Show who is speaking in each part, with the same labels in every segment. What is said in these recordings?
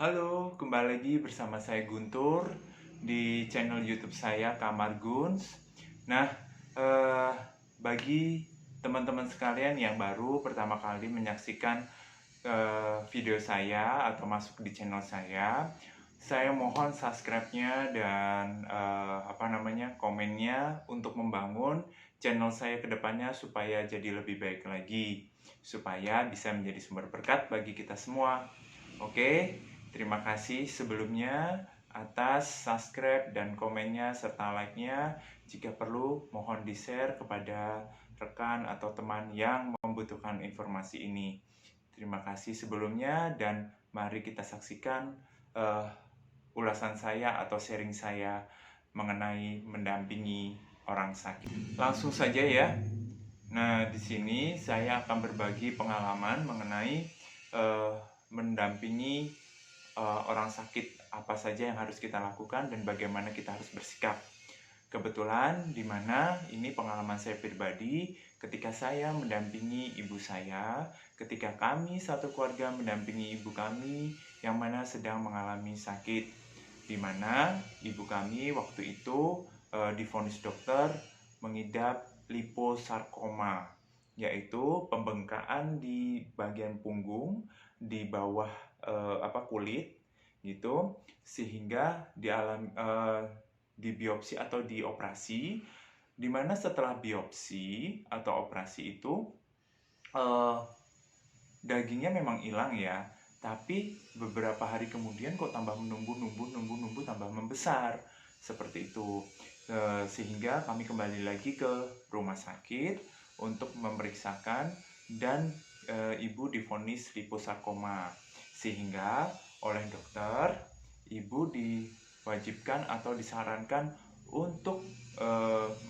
Speaker 1: Halo, kembali lagi bersama saya Guntur di channel YouTube saya Kamar Guns. Nah, eh, bagi teman-teman sekalian yang baru pertama kali menyaksikan video saya atau masuk di channel saya mohon subscribe-nya dan komennya untuk membangun channel saya ke depannya supaya jadi lebih baik lagi, supaya bisa menjadi sumber berkat bagi kita semua. Oke, terima kasih sebelumnya atas subscribe dan komennya serta like-nya. Jika perlu, mohon di-share kepada rekan atau teman yang membutuhkan informasi ini. Terima kasih sebelumnya dan mari kita saksikan ulasan saya atau sharing saya mengenai mendampingi orang sakit. Langsung saja ya. Nah, di sini saya akan berbagi pengalaman mengenai mendampingi orang sakit, apa saja yang harus kita lakukan dan bagaimana kita harus bersikap. Kebetulan di mana ini pengalaman saya pribadi ketika saya mendampingi ibu saya, ketika kami satu keluarga mendampingi ibu kami yang mana sedang mengalami sakit, di mana ibu kami waktu itu divonis dokter mengidap liposarkoma, yaitu pembengkakan di bagian punggung di bawah kulit gitu, sehingga di biopsi atau dioperasi, di mana setelah biopsi atau operasi itu dagingnya memang hilang ya, tapi beberapa hari kemudian kok tambah menumbuh tambah membesar seperti itu. Sehingga kami kembali lagi ke rumah sakit untuk memeriksakan dan ibu divonis liposarkoma, sehingga oleh dokter ibu diwajibkan atau disarankan untuk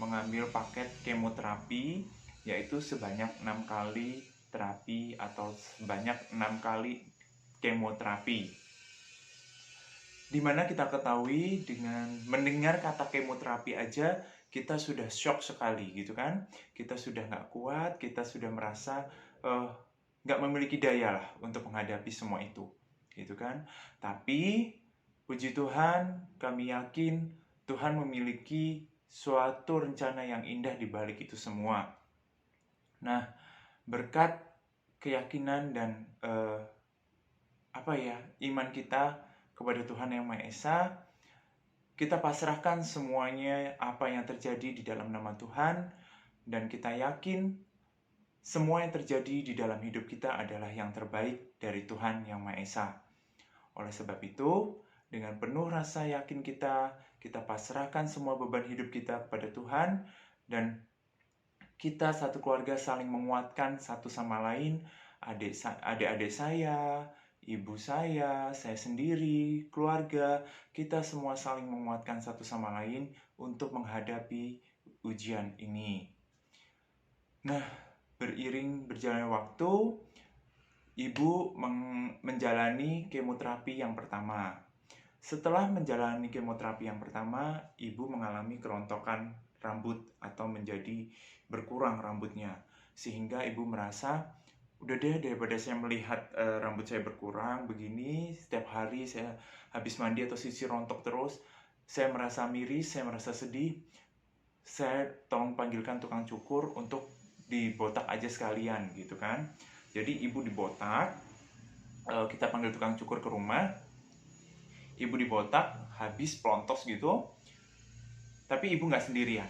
Speaker 1: mengambil paket kemoterapi, yaitu sebanyak 6 kali terapi atau sebanyak 6 kali kemoterapi. Dimana kita ketahui dengan mendengar kata kemoterapi aja kita sudah shock sekali gitu kan, kita sudah nggak kuat, kita sudah merasa nggak memiliki daya lah untuk menghadapi semua itu gitu kan. Tapi puji Tuhan, kami yakin Tuhan memiliki suatu rencana yang indah di balik itu semua. Nah, berkat keyakinan dan iman kita kepada Tuhan Yang Maha Esa, kita pasrahkan semuanya apa yang terjadi di dalam nama Tuhan, dan kita yakin semua yang terjadi di dalam hidup kita adalah yang terbaik dari Tuhan Yang Maha Esa. Oleh sebab itu, dengan penuh rasa yakin kita pasrahkan semua beban hidup kita kepada Tuhan, dan kita satu keluarga saling menguatkan satu sama lain, adik-adik saya, ibu saya sendiri, keluarga, kita semua saling menguatkan satu sama lain untuk menghadapi ujian ini. Nah, beriring berjalannya waktu, ibu menjalani kemoterapi yang pertama. Setelah menjalani kemoterapi yang pertama, ibu mengalami kerontokan rambut atau menjadi berkurang rambutnya, sehingga ibu merasa udah deh, daripada saya melihat rambut saya berkurang begini setiap hari, saya habis mandi atau sisir rontok terus, saya merasa miris, saya merasa sedih, saya tolong panggilkan tukang cukur untuk dibotak aja sekalian gitu kan. Jadi ibu dibotak, kita panggil tukang cukur ke rumah, ibu dibotak habis pelontos gitu, tapi ibu nggak sendirian.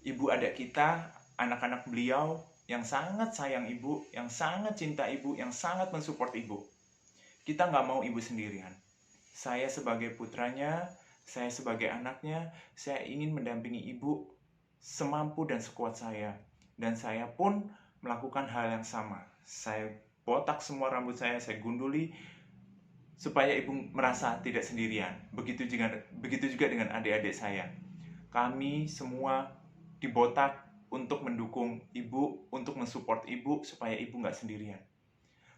Speaker 1: Ibu ada kita, anak-anak beliau yang sangat sayang ibu, yang sangat cinta ibu, yang sangat mensupport ibu. Kita nggak mau ibu sendirian. Saya sebagai putranya, saya sebagai anaknya, saya ingin mendampingi ibu semampu dan sekuat saya. Dan saya pun melakukan hal yang sama. Saya botak semua rambut saya gunduli, supaya ibu merasa tidak sendirian. Begitu juga dengan adik-adik saya. Kami semua dibotak untuk mendukung ibu, untuk mensupport ibu supaya ibu nggak sendirian.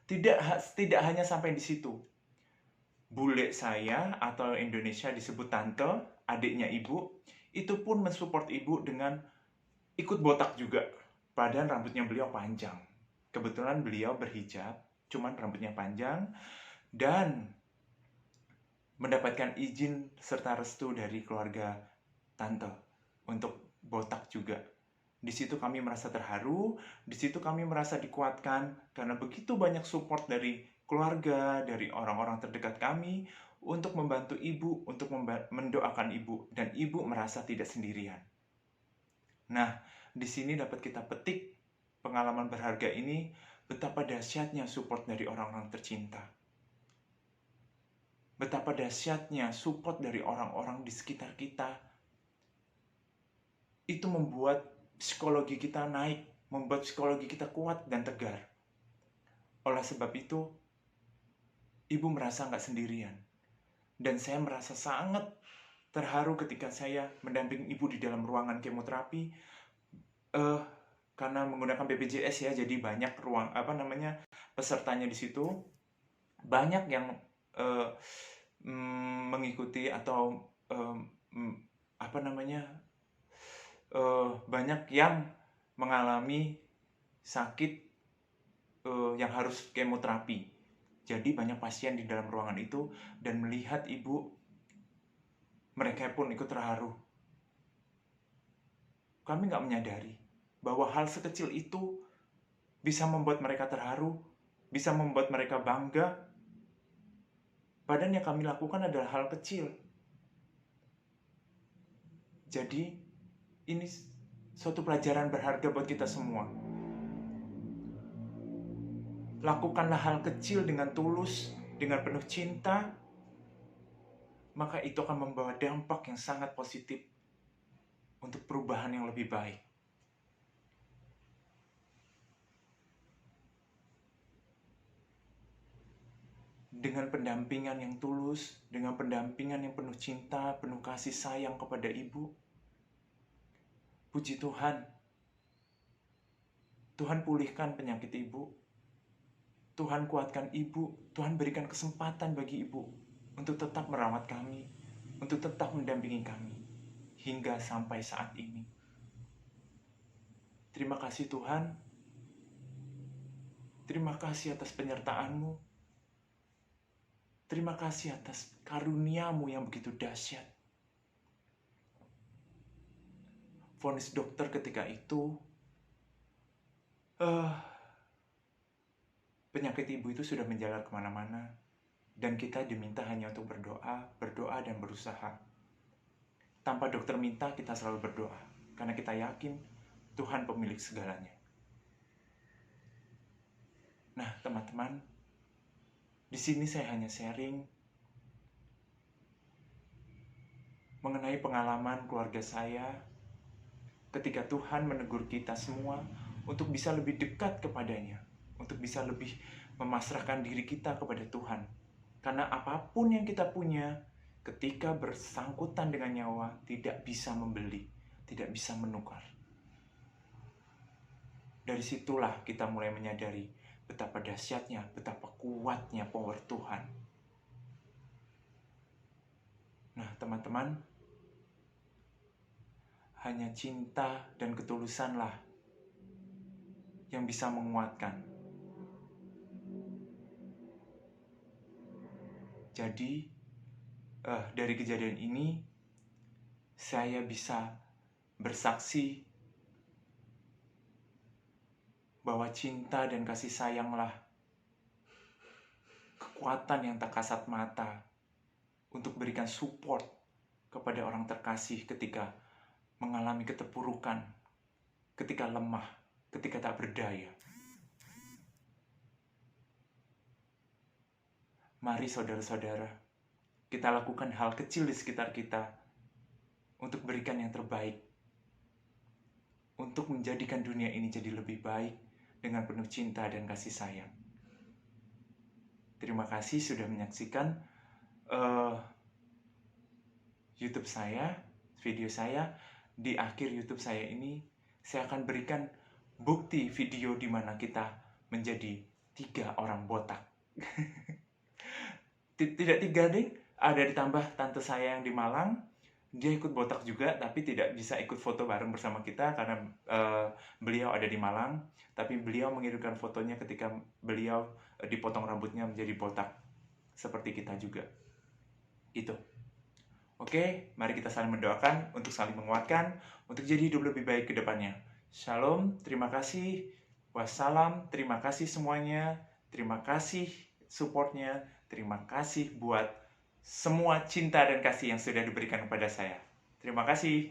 Speaker 1: Tidak hanya sampai di situ. Bule saya atau Indonesia disebut tante, adiknya ibu, itu pun mensupport ibu dengan ikut botak juga. Padahal rambutnya beliau panjang. Kebetulan beliau berhijab, cuman rambutnya panjang. dan mendapatkan izin serta restu dari keluarga tante untuk botak juga. Di situ kami merasa terharu, di situ kami merasa dikuatkan karena begitu banyak support dari keluarga, dari orang-orang terdekat kami untuk membantu ibu, untuk mendoakan ibu, dan ibu merasa tidak sendirian. Nah, di sini dapat kita petik pengalaman berharga ini, betapa dahsyatnya support dari orang-orang tercinta. Betapa dahsyatnya support dari orang-orang di sekitar kita. Itu membuat psikologi kita naik, membuat psikologi kita kuat dan tegar. Oleh sebab itu, ibu merasa nggak sendirian. Dan saya merasa sangat terharu ketika saya mendampingi ibu di dalam ruangan kemoterapi. Karena menggunakan BPJS ya, jadi banyak pesertanya di situ. Banyak yang mengikuti atau banyak yang mengalami sakit yang harus kemoterapi. Jadi banyak pasien di dalam ruangan itu, dan melihat ibu, mereka pun ikut terharu. Kami nggak menyadari bahwa hal sekecil itu bisa membuat mereka terharu, bisa membuat mereka bangga. Padahal yang kami lakukan adalah hal kecil. Jadi ini suatu pelajaran berharga buat kita semua. Lakukanlah hal kecil dengan tulus, dengan penuh cinta, maka itu akan membawa dampak yang sangat positif untuk perubahan yang lebih baik. Dengan pendampingan yang tulus, dengan pendampingan yang penuh cinta, penuh kasih sayang kepada ibu, puji Tuhan, Tuhan pulihkan penyakit ibu, Tuhan kuatkan ibu, Tuhan berikan kesempatan bagi ibu untuk tetap merawat kami, untuk tetap mendampingi kami, hingga sampai saat ini. Terima kasih Tuhan, terima kasih atas penyertaan-Mu, terima kasih atas karunia-Mu yang begitu dahsyat. Vonis dokter ketika itu, penyakit ibu itu sudah menjalar kemana-mana, dan kita diminta hanya untuk berdoa dan berusaha. Tanpa dokter minta, kita selalu berdoa, karena kita yakin Tuhan pemilik segalanya. Nah, teman-teman, di sini saya hanya sharing mengenai pengalaman keluarga saya ketika Tuhan menegur kita semua untuk bisa lebih dekat kepadanya, untuk bisa lebih memasrahkan diri kita kepada Tuhan. Karena apapun yang kita punya, ketika bersangkutan dengan nyawa, tidak bisa membeli, tidak bisa menukar. Dari situlah kita mulai menyadari betapa dahsyatnya, betapa kuatnya power Tuhan. Nah, teman-teman, hanya cinta dan ketulusanlah yang bisa menguatkan. Jadi, dari kejadian ini, saya bisa bersaksi bahwa cinta dan kasih sayanglah kekuatan yang tak kasat mata untuk berikan support kepada orang terkasih ketika mengalami keterpurukan, ketika lemah, ketika tak berdaya. Mari saudara-saudara, kita lakukan hal kecil di sekitar kita untuk berikan yang terbaik, untuk menjadikan dunia ini jadi lebih baik dengan penuh cinta dan kasih sayang. Terima kasih sudah menyaksikan YouTube saya, video saya. Di akhir YouTube saya ini, saya akan berikan bukti video di mana kita menjadi 3 orang botak. Tidak 3 deh, ada ditambah tante saya yang di Malang. Dia ikut botak juga, tapi tidak bisa ikut foto bareng bersama kita karena beliau ada di Malang. Tapi beliau mengirimkan fotonya ketika beliau dipotong rambutnya menjadi botak. seperti kita juga. Itu. Oke, mari kita saling mendoakan untuk saling menguatkan, untuk jadi hidup lebih baik ke depannya. Shalom, terima kasih. Wassalam, terima kasih semuanya. Terima kasih supportnya. Terima kasih buat semua cinta dan kasih yang sudah diberikan kepada saya. Terima kasih.